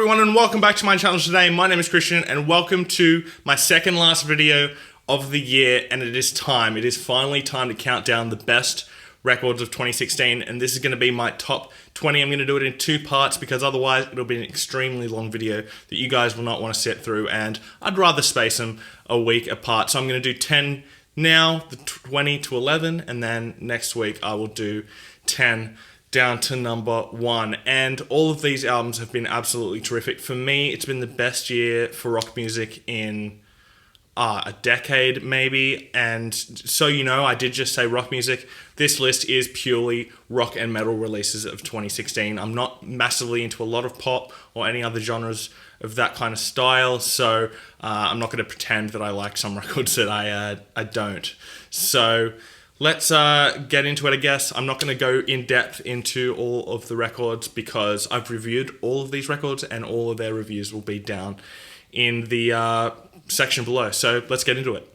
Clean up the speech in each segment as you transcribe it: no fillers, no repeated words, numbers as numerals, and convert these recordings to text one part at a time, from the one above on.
everyone and welcome back to my channel today. My name is Christian and welcome to my second last video of the year, and it is finally time to count down the best records of 2016, and this is going to be my top 20. I'm going to do it in two parts because otherwise it'll be an extremely long video that you guys will not want to sit through, and I'd rather space them a week apart. So I'm going to do 10 now, the 20 to 11, and then next week I will do 10 down to number 1. And all of these albums have been absolutely terrific. For me, it's been the best year for rock music in a decade maybe. And so you know, I did just say rock music. This list is purely rock and metal releases of 2016. I'm not massively into a lot of pop or any other genres of that kind of style, so I'm not going to pretend that I like some records that I don't. So let's get into it, I guess. I'm not going to go in depth into all of the records because I've reviewed all of these records and all of their reviews will be down in the section below. So let's get into it.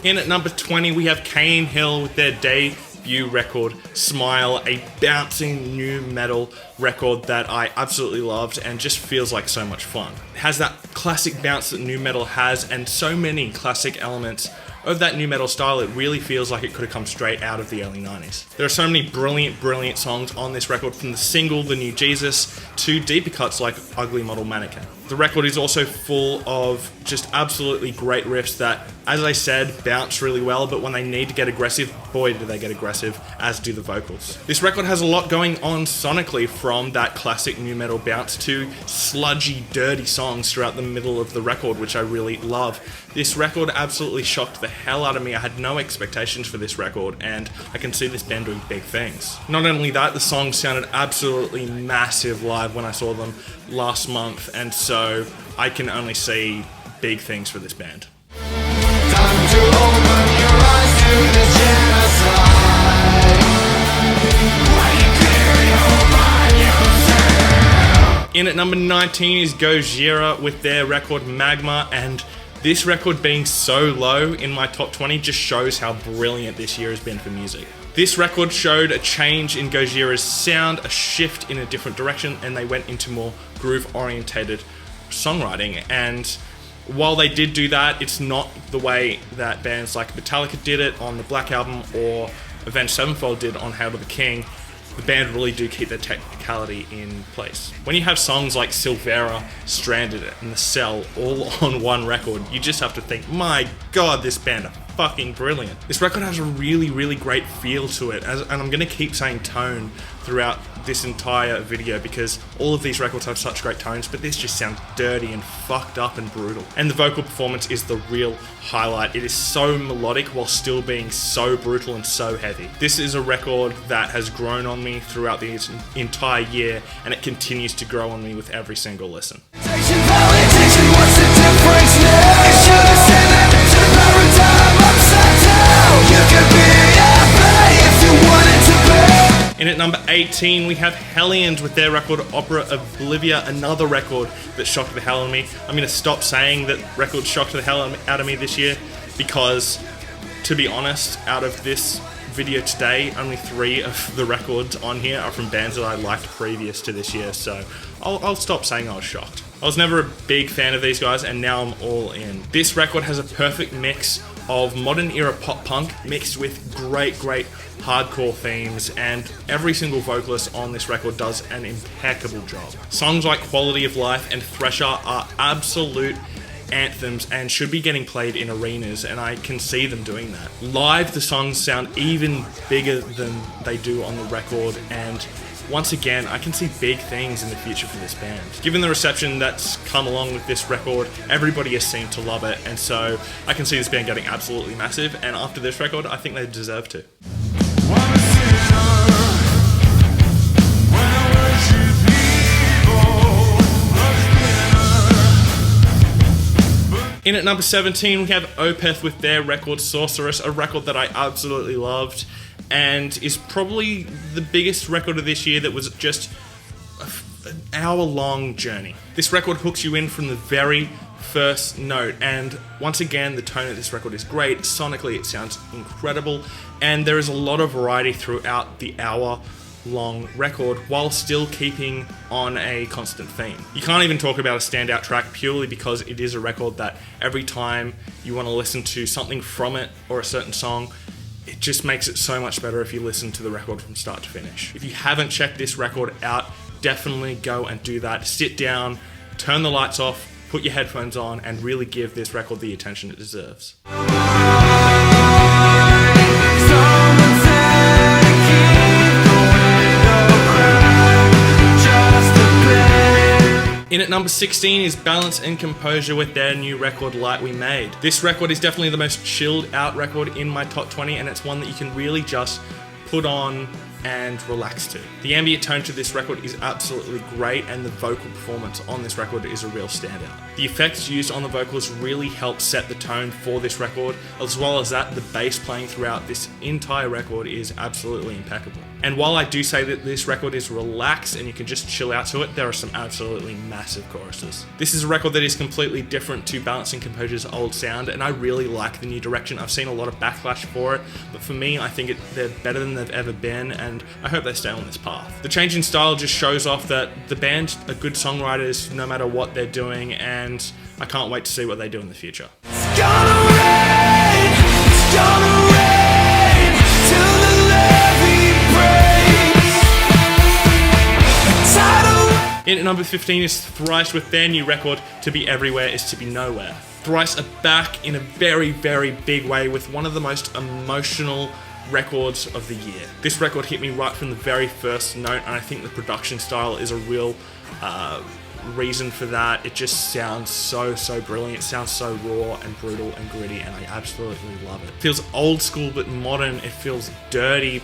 In at number 20, we have Cane Hill with their debut record, Smile, a bouncing new metal record that I absolutely loved and just feels like so much fun. It has that classic bounce that new metal has and so many classic elements of that new metal style. It really feels like it could have come straight out of the early 90s. There are so many brilliant songs on this record, from the single The New Jesus to deeper cuts like Ugly Model Mannequin. The record is also full of just absolutely great riffs that, as I said, bounce really well, but when they need to get aggressive, boy do they get aggressive, as do the vocals. This record has a lot going on sonically, from that classic new metal bounce to sludgy, dirty songs throughout the middle of the record, which I really love. This record absolutely shocked the hell out of me. I had no expectations for this record, and I can see this band doing big things. Not only that, the songs sounded absolutely massive live when I saw them last month, and so I can only see big things for this band. Time to open your eyes to the genocide. When you clear your mind, you In at number 19 is Gojira with their record Magma, and this record being so low in my top 20 just shows how brilliant this year has been for music. This record showed a change in Gojira's sound, a shift in a different direction, and they went into more groove-orientated songwriting. And while they did do that, it's not the way that bands like Metallica did it on the Black Album or Avenged Sevenfold did on Hail to the King. The band really do keep their technicality in place. When you have songs like Silvera, Stranded, and The Cell all on one record, you just have to think, my god, this band are fucking brilliant. This record has a really great feel to it, and I'm going to keep saying tone throughout this entire video because all of these records have such great tones, but this just sounds dirty and fucked up and brutal. And the vocal performance is the real highlight. It is so melodic while still being so brutal and so heavy. This is a record that has grown on me throughout the entire year, and it continues to grow on me with every single listen. In at number 18, we have Hellions with their record Opera Oblivia, another record that shocked the hell out of me. I'm going to stop saying that records shocked the hell out of me this year because, to be honest, out of this video today, only 3 of the records on here are from bands that I liked previous to this year, so I'll stop saying I was shocked. I was never a big fan of these guys, and now I'm all in. This record has a perfect mix of modern era pop punk mixed with great hardcore themes, and every single vocalist on this record does an impeccable job. Songs like Quality of Life and Thresher are absolute anthems and should be getting played in arenas, and I can see them doing that. Live, the songs sound even bigger than they do on the record, and once again, I can see big things in the future for this band. Given the reception that's come along with this record, everybody has seemed to love it, and so I can see this band getting absolutely massive, and after this record, I think they deserve to. In at number 17, we have Opeth with their record Sorceress, a record that I absolutely loved and is probably the biggest record of this year that was just an hour-long journey. This record hooks you in from the very first note, and once again, the tone of this record is great. Sonically, it sounds incredible, and there is a lot of variety throughout the hour-long record while still keeping on a constant theme. You can't even talk about a standout track purely because it is a record that every time you want to listen to something from it or a certain song, it just makes it so much better if you listen to the record from start to finish. If you haven't checked this record out, definitely go and do that. Sit down, turn the lights off, put your headphones on, and really give this record the attention it deserves. In at number 16 is Balance and Composure with their new record, Light We Made. This record is definitely the most chilled out record in my top 20, and it's one that you can really just put on and relax to. The ambient tone to this record is absolutely great, and the vocal performance on this record is a real standout. The effects used on the vocals really help set the tone for this record, as well as that, the bass playing throughout this entire record is absolutely impeccable. And while I do say that this record is relaxed and you can just chill out to it, there are some absolutely massive choruses. This is a record that is completely different to Balance and Composure's old sound, and I really like the new direction. I've seen a lot of backlash for it, but for me, I think they're better than they've ever been, and I hope they stay on this path. The change in style just shows off that the band are good songwriters no matter what they're doing, and I can't wait to see what they do in the future. It's gonna rain till the levee breaks. In at number 15 is Thrice with their new record, To Be Everywhere Is To Be Nowhere. Thrice are back in a very, very big way with one of the most emotional records of the year. This record hit me right from the very first note, and I think the production style is a real reason for that. It just sounds so brilliant. It sounds so raw and brutal and gritty, and I absolutely love it. It feels old school but modern. It feels dirty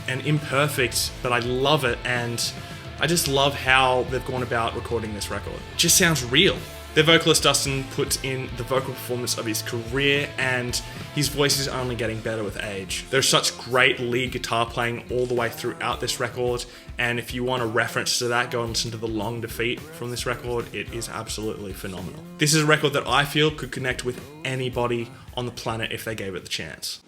and imperfect, but I love it, and I just love how they've gone about recording this record. It just sounds real. Their vocalist Dustin puts in the vocal performance of his career, and his voice is only getting better with age. There's such great lead guitar playing all the way throughout this record, and if you want a reference to that, go and listen to The Long Defeat from this record. It is absolutely phenomenal. This is a record that I feel could connect with anybody on the planet if they gave it the chance.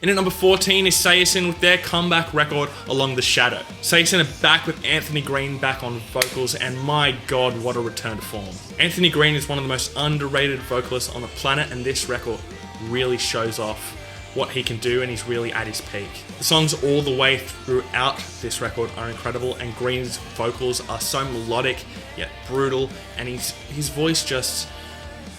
In at number 14 is Sayasin with their comeback record, Along the Shadow. Sayasin are back with Anthony Green back on vocals, and my god, what a return to form. Anthony Green is one of the most underrated vocalists on the planet, and this record really shows off what he can do, and he's really at his peak. The songs all the way throughout this record are incredible, and Green's vocals are so melodic yet brutal, and his voice just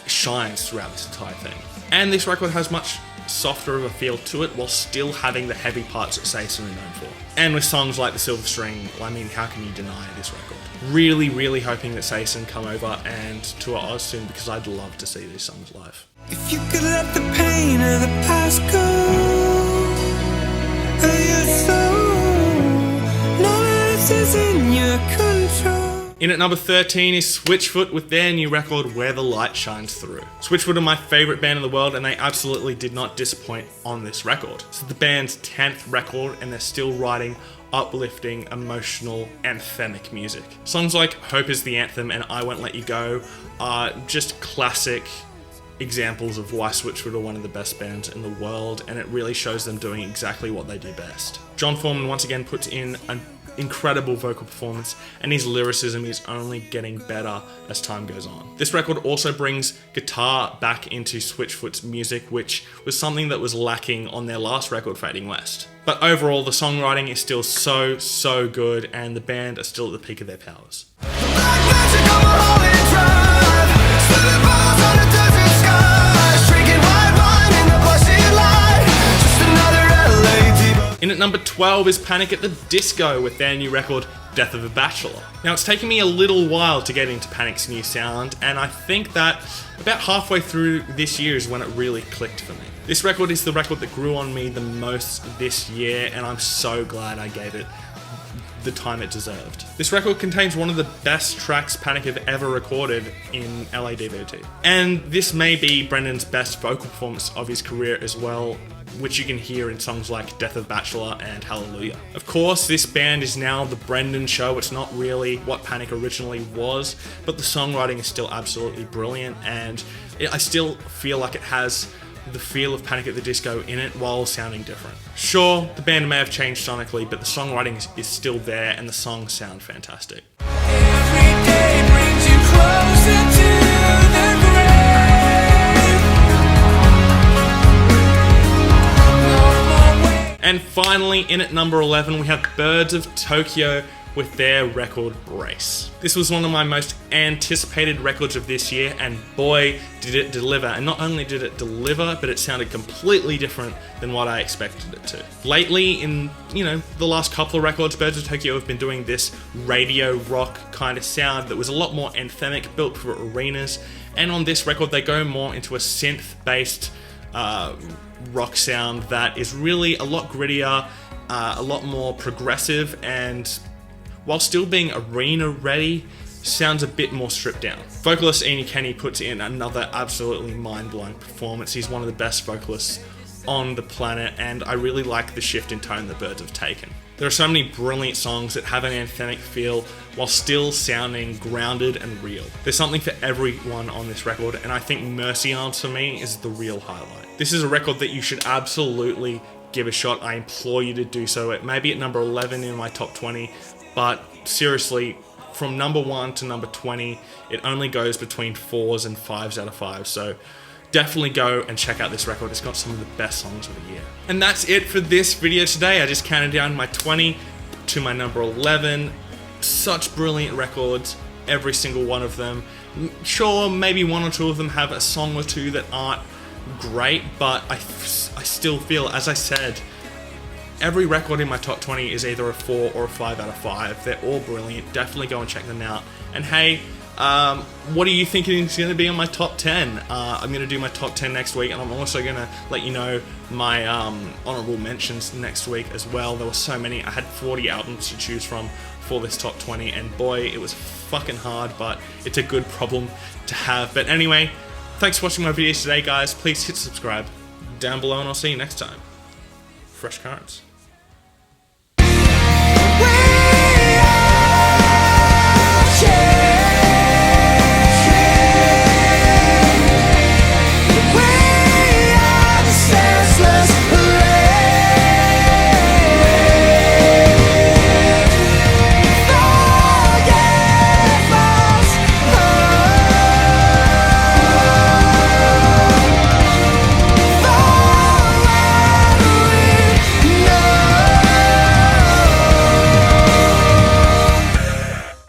shines throughout this entire thing. And this record has much softer of a feel to it while still having the heavy parts that Sayasin are known for. And with songs like The Silver String, I mean, how can you deny this record? Really hoping that Sayasin come over and tour Oz soon, because I'd love to see these songs live. If you could let the pain of the past go, your soul, none of this is in your control. In at number 13 is Switchfoot with their new record, Where the Light Shines Through. Switchfoot are my favourite band in the world, and they absolutely did not disappoint on this record. This is the band's 10th record, and they're still writing uplifting, emotional, anthemic music. Songs like Hope Is the Anthem and I Won't Let You Go are just classic examples of why Switchfoot are one of the best bands in the world, and it really shows them doing exactly what they do best. John Foreman once again puts in an incredible vocal performance, and his lyricism is only getting better as time goes on. This record also brings guitar back into Switchfoot's music, which was something that was lacking on their last record, Fading West. But overall, the songwriting is still so good, and the band are still at the peak of their powers. In at number 12 is Panic at the Disco with their new record, Death of a Bachelor. Now, it's taken me a little while to get into Panic's new sound, and I think that about halfway through this year is when it really clicked for me. This record is the record that grew on me the most this year, and I'm so glad I gave it the time it deserved. This record contains one of the best tracks Panic have ever recorded in LADVT. And this may be Brendan's best vocal performance of his career as well, which you can hear in songs like Death of Bachelor and Hallelujah. Of course, this band is now the Brendan show. It's not really what Panic originally was, but the songwriting is still absolutely brilliant, and I still feel like it has the feel of Panic at the Disco in it while sounding different. Sure, the band may have changed sonically, but the songwriting is still there and the songs sound fantastic. Every day brings you closer to the grave. No more way. And finally, in at number 11, we have Birds of Tokyo with their record Brace. This was one of my most anticipated records of this year, and boy, did it deliver. And not only did it deliver, but it sounded completely different than what I expected it to. Lately, in the last couple of records, Birds of Tokyo have been doing this radio rock kind of sound that was a lot more anthemic, built for arenas. And on this record, they go more into a synth-based rock sound that is really a lot grittier, a lot more progressive, and while still being arena ready, sounds a bit more stripped down. Vocalist Eni Kenny puts in another absolutely mind-blowing performance. He's one of the best vocalists on the planet, and I really like the shift in tone the Birds have taken. There are so many brilliant songs that have an anthemic feel while still sounding grounded and real. There's something for everyone on this record, and I think Mercy Arms for me is the real highlight. This is a record that you should absolutely give a shot. I implore you to do so. It may be at number 11 in my top 20, but seriously, from number 1 to number 20, it only goes between 4s and 5s out of 5. So definitely go and check out this record. It's got some of the best songs of the year. And that's it for this video today. I just counted down my 20 to my number 11. Such brilliant records, every single one of them. Sure, maybe one or two of them have a song or two that aren't great, but I still feel, as I said, every record in my top 20 is either a 4 or a 5 out of 5. They're all brilliant. Definitely go and check them out. And hey, what do you think is going to be on my top 10? I'm going to do my top 10 next week, and I'm also going to let you know my honorable mentions next week as well. There were so many. I had 40 albums to choose from for this top 20, and boy, it was fucking hard, but it's a good problem to have. But anyway, thanks for watching my videos today, guys. Please hit subscribe down below, and I'll see you next time. Fresh Currents.